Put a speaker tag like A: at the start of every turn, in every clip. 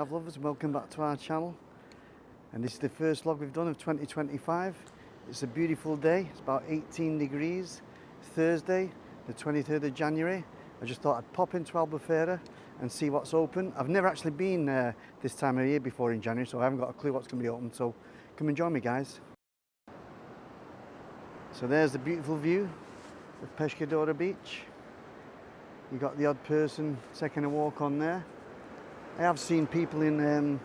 A: Algarve lovers, and welcome back to our channel. And this is the first vlog we've done of 2025. It's a beautiful day, it's about 18 degrees, Thursday the 23rd of January. I just thought I'd pop into Albufeira and see what's open. I've never actually been this time of year before in January, so I haven't got a clue what's going to be open, so come and join me, guys. So there's the beautiful view of Pescadora Beach. You've got the odd person taking a walk on there. I have seen people in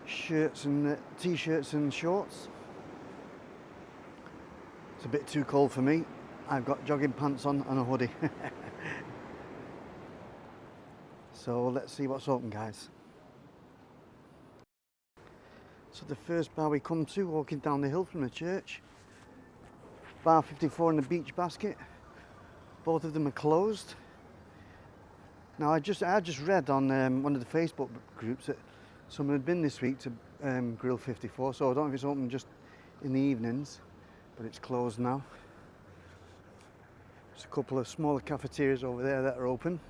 A: shirts and t-shirts and shorts. It's a bit too cold for me. I've got jogging pants on and a hoodie. So let's see what's open, guys. So the first bar we come to, walking down the hill from the church, bar 54 and the Beach Basket. Both of them are closed. Now I just read on one of the Facebook groups that someone had been this week to Grill 54, so I don't know if it's open just in the evenings, but it's closed now. There's a couple of smaller cafeterias over there that are open.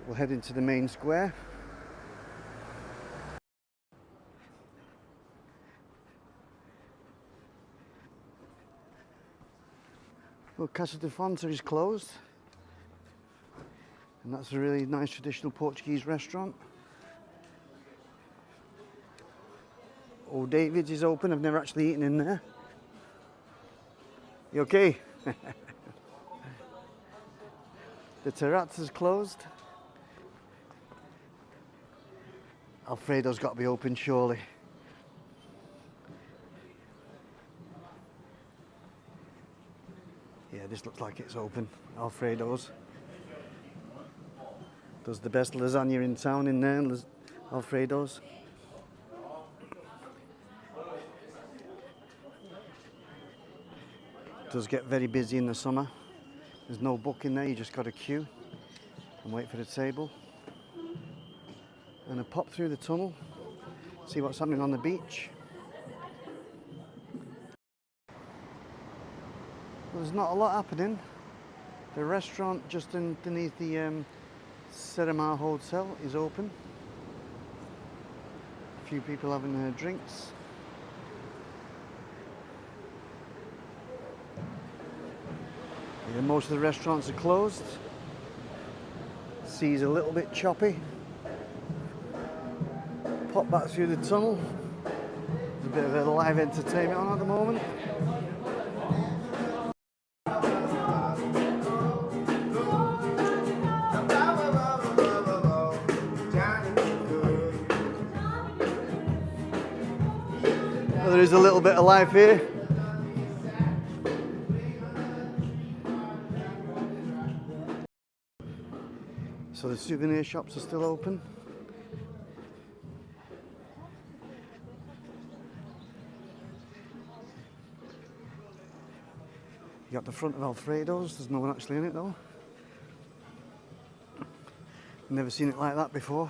A: We'll head into the main square. Well, Casa de Fonte is closed, and that's a really nice traditional Portuguese restaurant. Old David's is open. I've never actually eaten in there. You okay? The Terrazza's closed. Alfredo's got to be open surely. Yeah, this looks like it's open. Alfredo's does the best lasagna in town in there. Alfredo's. Does get very busy in the summer. There's no booking there, you just got to queue and wait for the table. And I pop through the tunnel, see what's happening on the beach. Well, there's not a lot happening. The restaurant just underneath the Sangria Hotel is open. A few people having drinks. Yeah, most of the restaurants are closed. Sea's a little bit choppy. Pop back through the tunnel. There's a bit of a live entertainment on at the moment. Well, there is a little bit of life here. So the souvenir shops are still open. You got the front of Alfredo's, there's no one actually in it though. Never seen it like that before.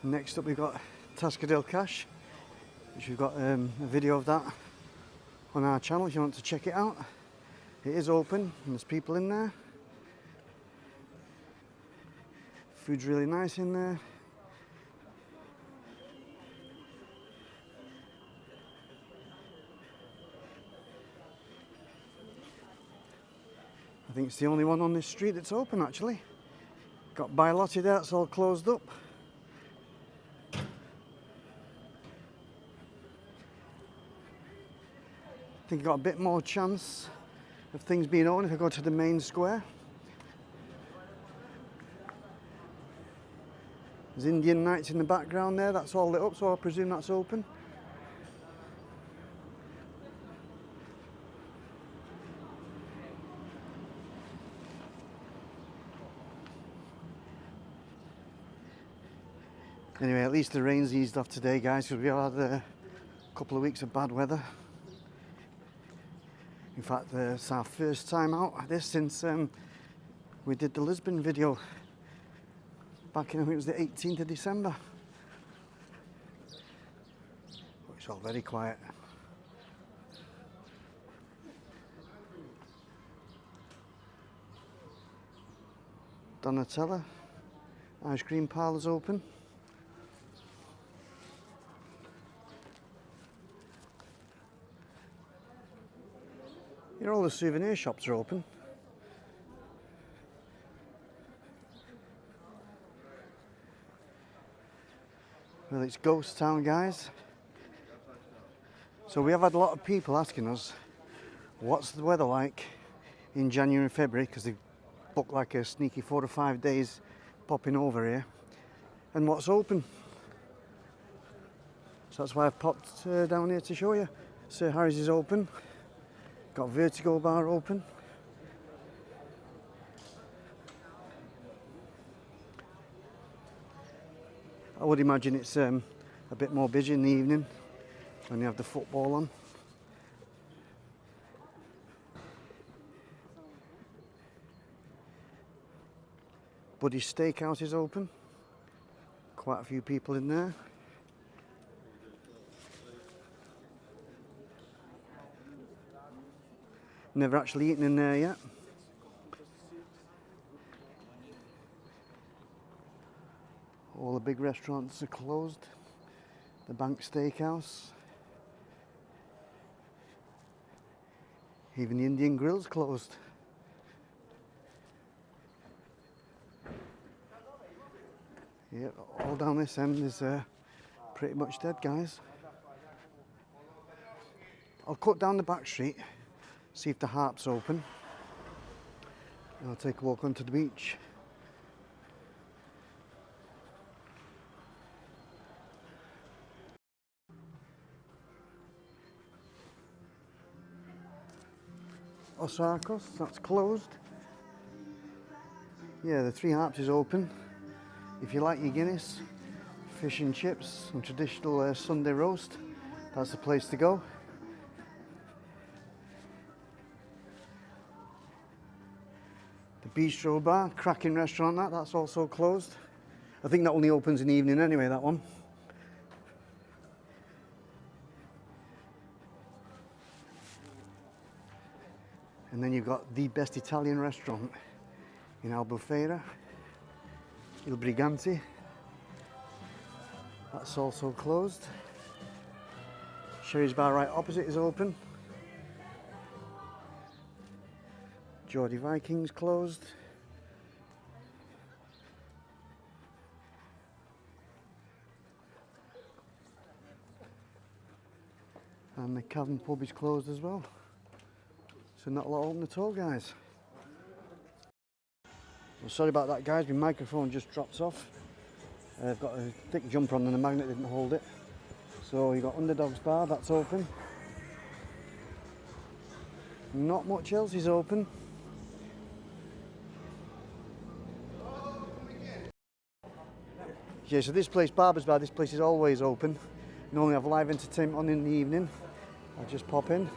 A: Next up we've got Tasca del Cash, which we've got a video of that on our channel if you want to check it out. It is open and there's people in there. Food's really nice in there. I think it's the only one on this street that's open actually. Got Bailotti there, it's all closed up. I think I've got a bit more chance of things being open if I go to the main square. There's Indian nights in the background there, that's all lit up, so I presume that's open. Anyway, at least the rain's eased off today, guys, because we had a couple of weeks of bad weather. In fact, it's our first time out at this since we did the Lisbon video back in, I think it was the 18th of December. But it's all very quiet. Donatella. Ice cream parlour's open. Here all the souvenir shops are open. Well, it's ghost town, guys. So we have had a lot of people asking us what's the weather like in January and February, because they've booked like a sneaky 4 to 5 days popping over here, and what's open. So that's why I've popped down here to show you. Sir Harry's is open. Got Vertigo Bar open. I would imagine it's a bit more busy in the evening when you have the football on. Buddy's Steakhouse is open. Quite a few people in there. Never actually eaten in there yet. All the big restaurants are closed. The Bank Steakhouse. Even the Indian Grill's closed. Yeah, all down this end is pretty much dead, guys. I'll cut down the back street, see if the Harp's open. And I'll take a walk onto the beach. Osakos, that's closed. Yeah, the Three Harps is open. If you like your Guinness, fish and chips, and traditional Sunday roast, that's the place to go. The Bistro Bar, cracking restaurant, that's also closed. I think that only opens in the evening anyway, that one. And then you've got the best Italian restaurant in Albufeira, Il Brigante. That's also closed. Sherry's Bar right opposite is open. Geordie Vikings closed. And the Cavern pub is closed as well. So not a lot open at all, guys. Well, sorry about that, guys. My microphone just dropped off. I've got a thick jumper on and the magnet didn't hold it. So you've got Underdog's Bar, that's open. Not much else is open. Yeah, so this place, Barber's Bar, this place is always open. You normally have live entertainment on in the evening. I'll just pop in.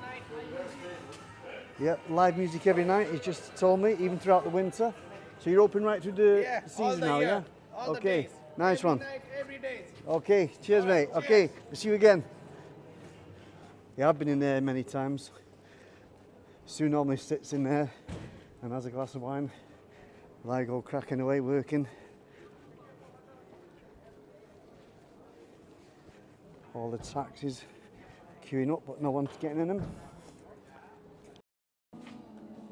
A: Yep, live music every night, he's just told me, even throughout the winter. So you're open right through the season now, yeah?
B: All
A: okay,
B: the days.
A: nice
B: every
A: one.
B: Night, every day.
A: Okay, cheers, mate.
B: Cheers.
A: Okay, we'll see you again. Yeah, I've been in there many times. Sue normally sits in there and has a glass of wine. While I go cracking away, working. All the taxis queuing up, but no one's getting in them.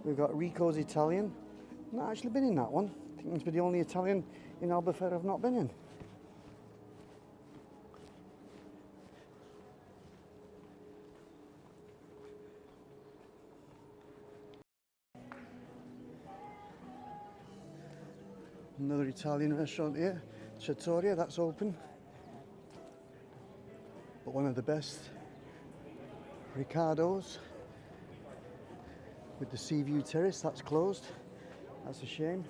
A: We've got Rico's Italian. Not actually been in that one. I think it's been the only Italian in Albufeira I've not been in. Another Italian restaurant here, Trattoria, that's open. But one of the best, Riccardo's, with the sea view terrace, that's closed. That's a shame.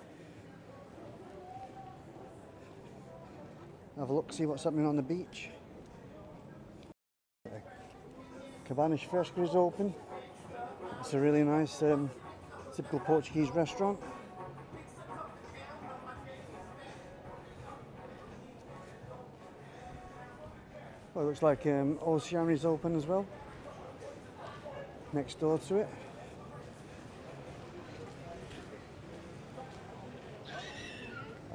A: Have a look, see what's happening on the beach. Cabanas Fresca is open. It's a really nice, typical Portuguese restaurant. Well, it looks like Oceania is open as well, next door to it.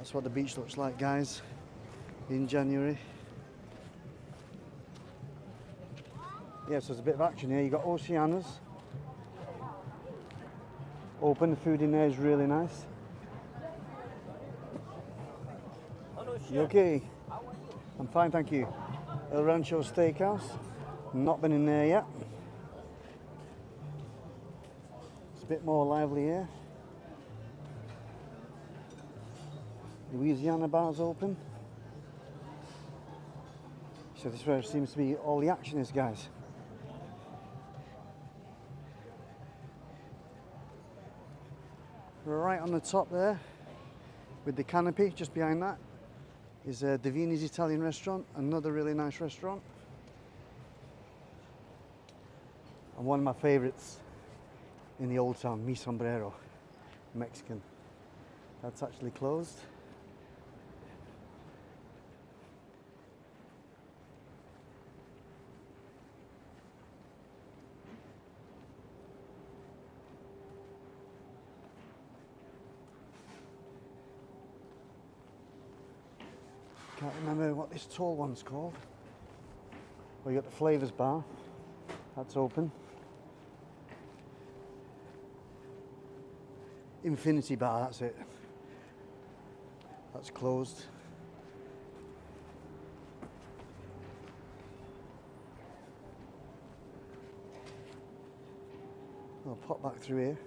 A: That's what the beach looks like, guys, in January. Yeah, so there's a bit of action here. You've got Oceanas. Open, the food in there is really nice. You okay? I'm fine, thank you. El Rancho Steakhouse. Not been in there yet. It's a bit more lively here. Louisiana bar's open. So this is where it seems to be all the action is, guys. Right on the top there, with the canopy, just behind that, is Davini's Italian restaurant, another really nice restaurant. And one of my favourites in the Old Town, Mi Sombrero, Mexican. That's actually closed. Can't remember what this tall one's called. Well, you got the Flavors Bar, that's open. Infinity Bar, that's it. That's closed. I'll pop back through here.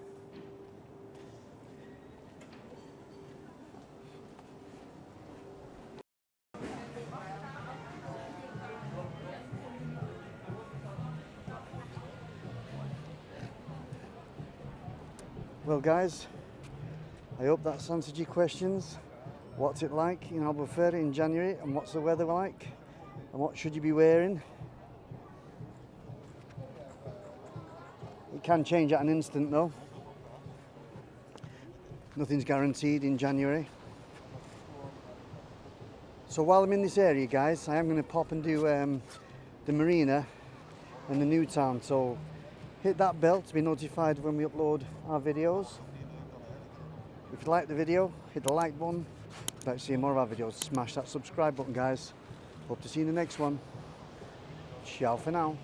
A: Well guys, I hope that's answered your questions. What's it like in Albufeira in January, and what's the weather like, and what should you be wearing? It can change at an instant though. Nothing's guaranteed in January. So while I'm in this area, guys, I am going to pop and do the marina and the new town. So hit that bell to be notified when we upload our videos. If you like the video, hit the like button. If you'd like to see more of our videos, smash that subscribe button, guys. Hope to see you in the next one. Ciao for now.